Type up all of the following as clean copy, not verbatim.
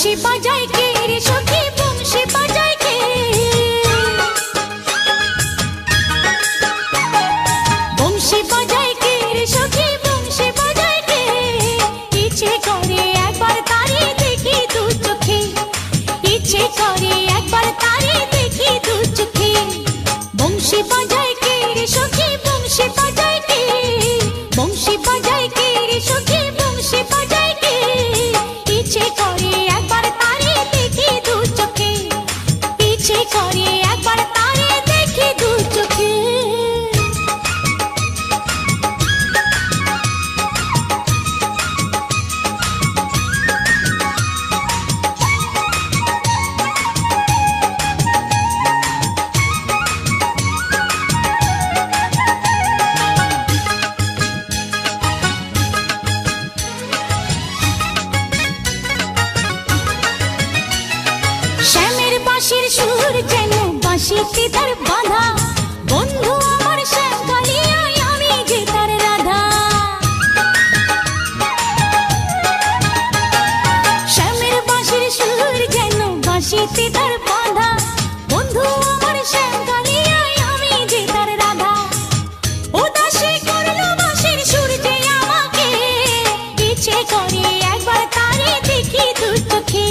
বংশী বাজায় কে রে সখী বংশী বাজায় কে বংশী বাজায় কে রে সখী বংশী বাজায় কে ইচ্ছে করে একবার তারে দেখি দু চোখে ইচ্ছে করে একবার তারে দেখি দু চোখে বংশী বাজায় কে রে সখী বংশী বাজায় কে বংশী বাজায় কে রে সখী বংশী বাজায় কে ইচ্ছে করে একবার তারে দেখি দু চোখে ইচ্ছে করে একবার তারে দেখি দু চোখে শ্যামের বাঁশির সুর যেন বাঁশিতে তার বাঁধা বন্ধু আমার শ্যাম কালিয়ায় আমি যে তার রাধা শ্যামের বাঁশির সুর যেন বাঁশিতে তার বাঁধা বন্ধু আমার শ্যাম কালিয়ায় আমি যে তার রাধা উদাসী করলো বাঁশির সুর যে আমাকে ইচ্ছে করে একবার তারে দেখি দু চোখে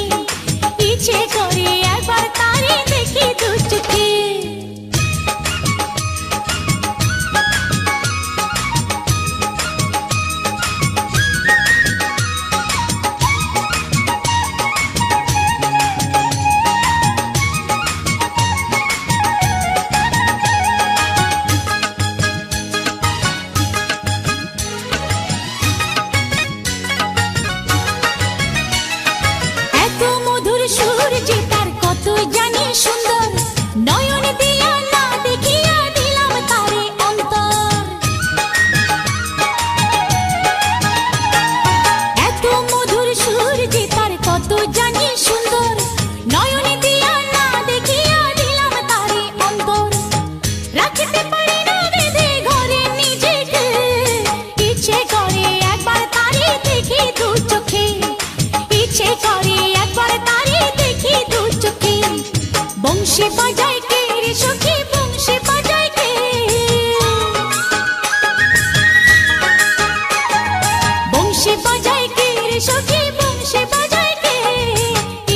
ইচ্ছে করে একবার তারে দেখি দু চোখে এত মধুর সুর যে তার কত জানি সুন্দর নয়ন দিয়া না দেখিয়া দিলাম তারে অন্তর এত মধুর সুর যে তার কত জানি সুন্দর নয়ন দিয়া না দেখিয়া দিলাম তারে অন্তর রাখতে পারি না বেঁধে ঘরে নিজেকে ইচ্ছে করে একবার তারে দেখি দু চোখে ইচ্ছে করে একবার তারে দেখি দু চোখে বংশী বাজায় কে রে সখী বংশী বাজায় কে বংশী বাজায় কে রে সখী বংশী বাজায় কে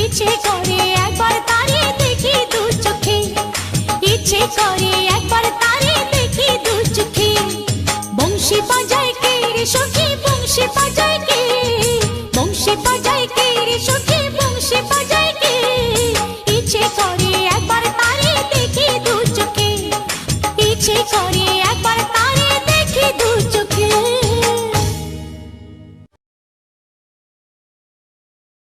ইচ্ছে করে একবার তারে দেখি দু চোখে ইচ্ছে করে একবার তারে দেখি দু চোখে বংশী বাজায় কে রে সখী বংশী বাজায় কে বংশী বাজায় কে রে সখী বংশী বাজায় কে ইচ্ছে করে একবার তারে দেখি দু চোখে ইচ্ছে করে